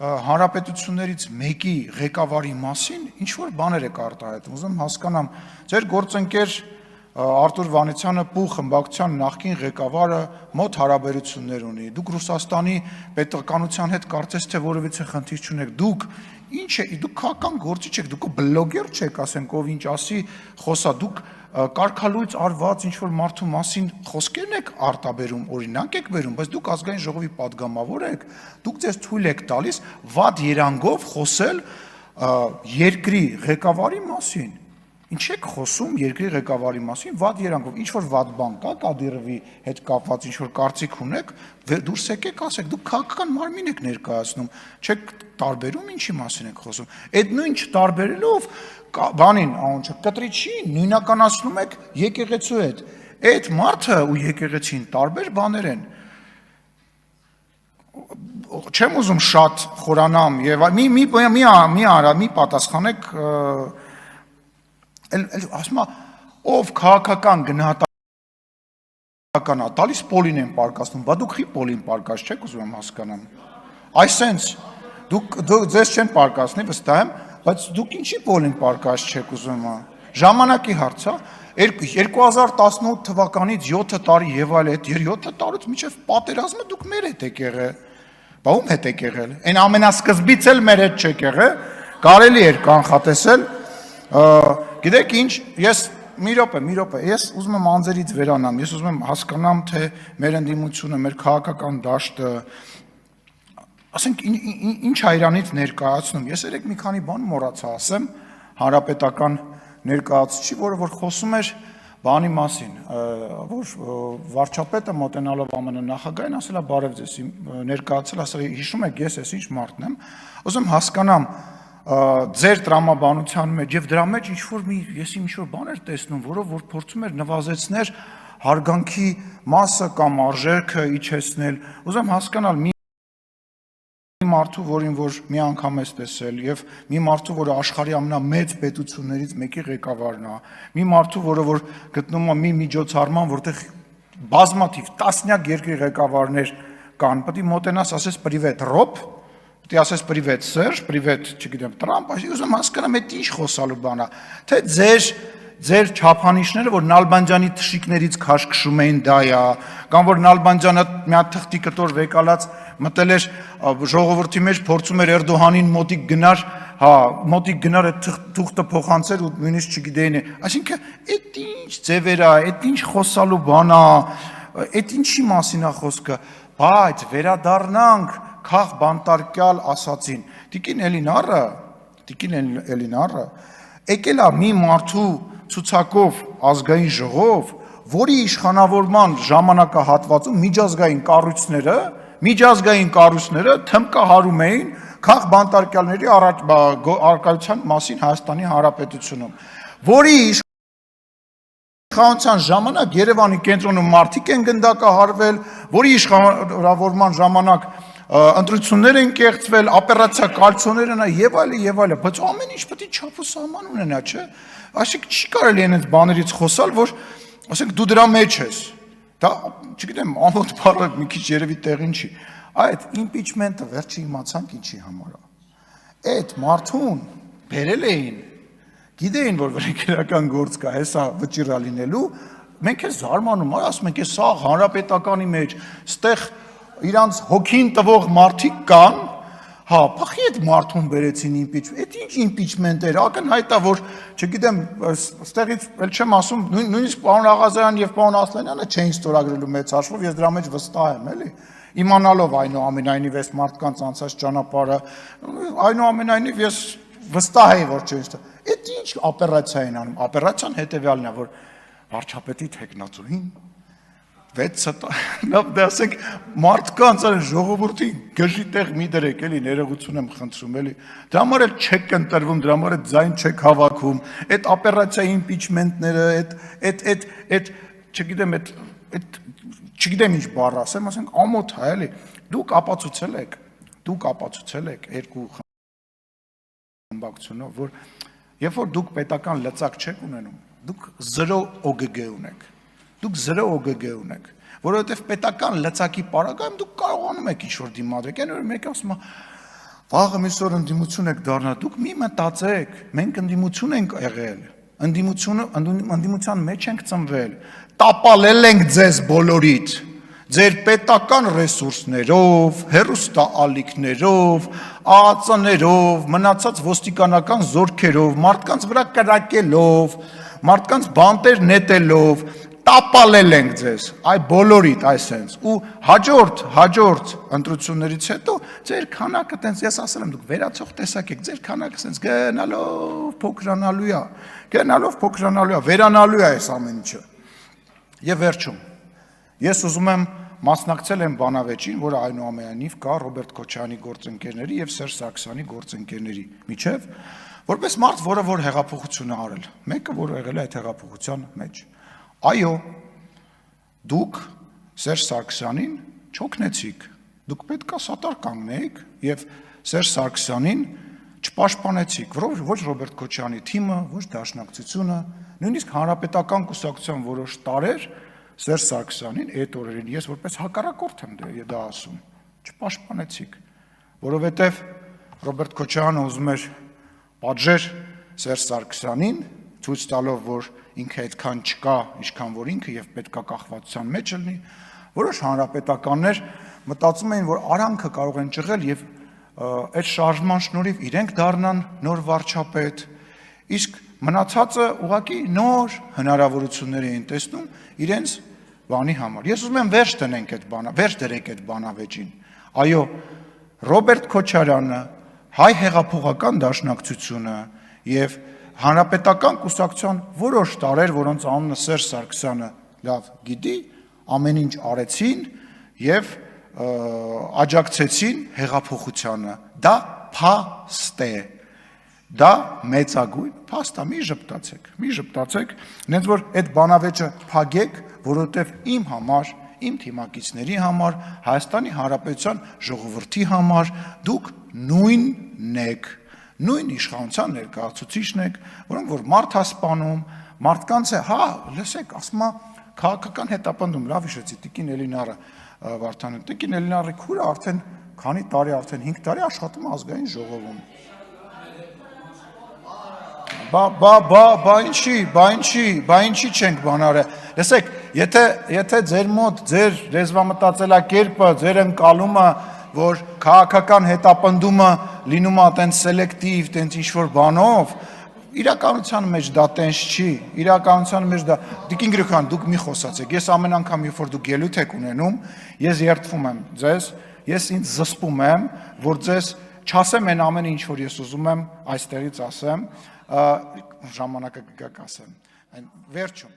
հանրապետություններից մեկի ղեկավարի մասին ինչ-որ բաներ եք արտահայտում, ուզում հասկանամ, ձեր գործընկեր Արտուր Վանեցյանը Պու խմբակցության նախկին ղեկավարը մոտ հարաբերություններ ունի, դուք Ռուսաստանի պետականության հետ կարծես թե որևիցե խնդիր չունեք, դուք ինչ է, դուք քաղաքական գործիչ եք, դուք բլոգեր չեք, ասենք, ով ինչ ասի, խոսա, դուք կարգալույծ արված ինչ-որ մարդու մասին խոսքերն եք արտաբերում, օրինակ եք բերում, բայց դուք ազգային ժողովի պատգամավոր եք, դուք ձեզ թույլ եք տալիս վատ երանգով խոսել երկրի ղեկավարի մասին, ինչ եք խոսում երկրի ղեկավարի մասին, վատ երանգով, ինչ-որ վատ բան կա, Կադիրովի հետ կապված ինչ-որ կարծիք ունեք, դուրս եկեք ասեք, դուք քաղաքական մարմին եք ներկայացնում, չեք տարբերում ինչի մասին եք խոսում, այդ նույն չտարբերելով բանին, կտրիչին նույնականացնում եք եկեղեցու հետ, այդ մարդը ու եկեղեցին տարբեր բաներ են, չեմ ուզում շատ խորանամ և մի պատասխանեք, ասում է, ով քաղաքական գնահատական տալիս պոլին են պարկասնում, բա դուք խի պոլին պարկաս չեք ուզում եմ հասկանամ, այսենց, դուք ձեզ չեն պարկասնի վստահ եմ, բայց դուք ինչի պոլին պարկաս չեք ուզում, ժամանակի հարց է, 2018 թվականից 7 տարի և այլ հետ, 7 տարուց մինչև պատերազմը դուք մեր հետ եք եղել, բա ում հետ եք եղել, այն ամենասկզբից էլ մեր հետ չեք եղել, կարելի էր կանխատեսել, գիտեք ինչ, ես մի րոպե, ես ուզում եմ անձերից վերանամ, ես ուզում եմ հասկանամ, թե մեր ընդդիմությունը, մեր քաղաքական դաշտը, ասենք ինչ հայրանից ներկայացնում, ես երեք մի քանի բան մոռացա ասեմ, հանրապետական ներկայացուցիչի, որ խոսում էր բանի մասին, որ վարչապետը մոտենալով ԱՄՆ նախագահին ասել է բարև ձեզ, ներկայացել, ասել հիշում եք ես ինչ մարդն եմ, ուզում հասկանամ ձեր տրամաբանության մեջ և դրա մեջ ես ինչ-որ բան էր տեսնում, որով որ փորձում էր նվազեցնել հարգանքի մասը կամ արժեքը իջեցնել, ուզում հասկանալ մի մարդու, որին որ մի անգամ ես տեսել և մի մարդու, որը աշխարհի ամենամեծ պետություններից մեկի ղեկավարն է, մի մարդու, որը որ գտնում է մի միջոցառման, որտեղ բազմաթիվ տասնյակ երկրի ղեկավարներ կան, պետք է մոտենաս, ասես պրիվետ Ռոբ, պետք է ասես պրիվետ Սերժ, պրիվետ, չգիտեմ, Տրամփ, ուզում հասկանամ այդ ինչ խոսալու բան է, թե ձեր չափանիշները, որ Նալբանդյանի թշիկներից քաշքշում էին դա է, կամ որ Նալբանդյանը մի հատ թղթի կտոր վեկալած մտել էր ժողովրդի մեջ, փորձում էր Էրդողանին մոտիկ գնար այդ թուղթը փոխանցել ու նույնիսկ չգիտեին, այսինքն այդ ինչ ձևեր է, այդ ինչ խոսալու բան է, այդ ինչի մասին է խոսքը, բայց վերադառնանք քաղ բանտարկյալ ասացին, Տիկին Էլինարը եկել է մի մարդու ցուցակով ազգային ժողով, որի իշխանավորման ժամանակահատվածում միջազգային կառույցները թմկահարում էին քաղ բանտարկյալների առկայության մասին Հայաստանի Հանրապետությունում, որի իշխանության ժամանակ Երևանի կենտրոնում մարդիկ են գնդակահարվել, որի իշխանավորման ժամանակ ընտրություններ են կեղծվել, օպերացիա կալցոներ են եւ այլն, բայց ամեն ինչ պետք է չափ ու սահման ունենա, չէ՞։ Այսինքն չի կարելի այնպես բաներից խոսալ, որ ասենք դու դրա մեջ ես։ Դա, չգիտեմ, ամոթ բառը մի քիչ երևի տեղին չի։ Այդ իմպիչմենտը վերջի իմացանք ինչի համար է։ Այդ մարդուն բերել էին, գիտեին, որ վերքերական գործ կա, հեսա վճիռա լինելու, մենք էլ զարմանում, ասում ենք, սա հանրապետականի մեջ, ստեղ իրանց հոգին տվող մարդիկ կան, փախի այդ մարդուն բերեցին իմպիչմենտ, այդ ինչ իմպիչմենտ էր, ակնհայտ է, որ, չգիտեմ, ստեղից էլ չեմ ասում, նույնիսկ պարոն Աղազարյան և պարոն Ասլանյանը չէին ստորագրելու մեծ հաշվով, ես դրա մեջ վստահ եմ, էլի, իմանալով այնուամենայնիվ այս մարդկանց անցած ճանապարհը, այնուամենայնիվ ես վստահ էի, որ չէին ստորագրելու, այդ ինչ օպերացիա են անում, օպերացիան հետևյալն է, որ վարչապետի թեկնածուին 6 դա ասենք մարդկանց ժողովրդի գժի տեղ մի դրեք, էլի ներողություն եմ խնդրում, էլի դրա համար էլ չեք ընտրվում, դրա համար էլ ձայն չեք հավաքում, այդ օպերացիա իմպիչմենտները, այդ չգիտեմ ինչ բառ ասեմ, ասենք ամոթ է, էլի դուք ապացուցել եք երկու խմբակցությունով, որ երբ որ դուք պետական լծակ չեք ունենում, դուք 0 OGG ունեք, որովհետև պետական լծակի պարագայում դուք կարողանում եք ինչ-որ դիմադրեք, այն որ մեկը ասում է, Վաղը միսօր ընդդիմություն եք դառնա, դուք մի մտածեք, մենք ընդդիմություն ենք եղել, ընդդիմության մեջ ենք ծնվել, տապալել ենք ձեզ բոլորիդ, ձեր պետական ռեսուրսներով, հեռուստաալիքներով, ԱԱԾ-ներով, մնացած ոստիկանական զորքերով, մարդկանց վրա կրակելով, մարդկանց բանտեր նետելով, տապալել ենք ձեզ, այ բոլորիդ այսենց, ու հաջորդ ընտրություններից հետո ձեր քանակը տենց, ես ասել եմ, դուք վերացող տեսակ եք, ձեր քանակը տենց գնալով փոքրանալու է, վերանալու է այս ամեն ինչը։ Եվ վերջում, ես ուզում եմ մասնակցել եմ բանավեճին, որը այնուամենայնիվ կա Ռոբերտ Քոչարյանի գործընկերների եւ Սերժ Սարգսյանի գործընկերների միջև, որպես մարդ, որը որ հեղափոխություն է արել, մեկը որ եղել է այդ հեղափոխության մեջ։ Այո, դուք Սերժ Սարգսյանին չօգնեցիք, դուք պետք է սատար կանգնեիք եւ Սերժ Սարգսյանին չպաշտպանեցիք, ոչ Ռոբերտ Քոչարյանի թիմը, ոչ Դաշնակցությունը, նույնիսկ Հանրապետական կուսակցության որոշ տարեր Սերժ Սարգսյանին այդ օրերին ես որպես հակառակորդ եմ դա ասում, չպաշտպանեցիք, որովհետև Ռոբերտ Քոչարյանը ուզում էր պատժեր Սերժ Սարգսյանին, ցույց տալով, որ ինքը այդքան չկա, ինչքան որ ինքը եւ պետքա կախվածության մեջ լինի, որոշ հանրապետականներ մտածում էին, որ արանքը կարող են ճղել եւ այդ շարժման շնորհիվ իրենք դառնան նոր վարչապետ, իսկ մնացածը ուղղակի նոր հնարավորություններ էին տեսնում իրենց բանի համար։ Ես ուզում եմ վերջ դրենք այդ բանավեճին։ Այո, Ռոբերտ Քոչարյանը, հայ հեղափոխական դաշնակցությունը եւ Հանրապետական կուսակցության որոշ տարեր, որոնց անունը Սերժ Սարգսյանը լավ գիտի, ամեն ինչ արեցին եւ աջակցեցին հեղափոխությանը։ Դա փաստ է։ Դա մեծագույն փաստ է, մի ժպտացեք, նենց որ այդ բանավեճը փակեք, որովհետեւ իմ համար, իմ թիմակիցների համար, Հայաստանի Հանրապետության ժողովրդի համար դուք նույնն եք, նույն իշխանության ներկայացուցիչն եք, որոնք որ մարդ հասպանում, մարդկանց է, լսեք, ասում է քաղաքական հետապնդում, լավ հիշեցի, Տիկին Էլինարը Վարդանյան, Տիկին Էլինարի քուրը արդեն քանի տարի, արդեն 5 տարի աշխատում է ազգային ժողովում։ Բա ինչի չենք բանարը։ Լսեք, եթե ձեր մոտ ձեր լեզվամտածելակերպը, ձեր ընկալումը, որ քաղաքական հետապնդումը լինում է այտենց սելեկտիվ, այտենց ինչ-որ բանով, իրականության մեջ դա տենց չի, իրականության մեջ դա, Տիկին Գրիգորյան, դուք մի խոսացեք, ես ամեն անգամ, երբ որ դուք ելույթ եք ունենում, ես երդվում եմ ձեզ, ես ինձ զսպում եմ, որ ձեզ չասեմ այն ամենը, ինչ որ ես ուզում եմ այստեղից ասեմ, ժամանակը կգա կասեմ, վերջում,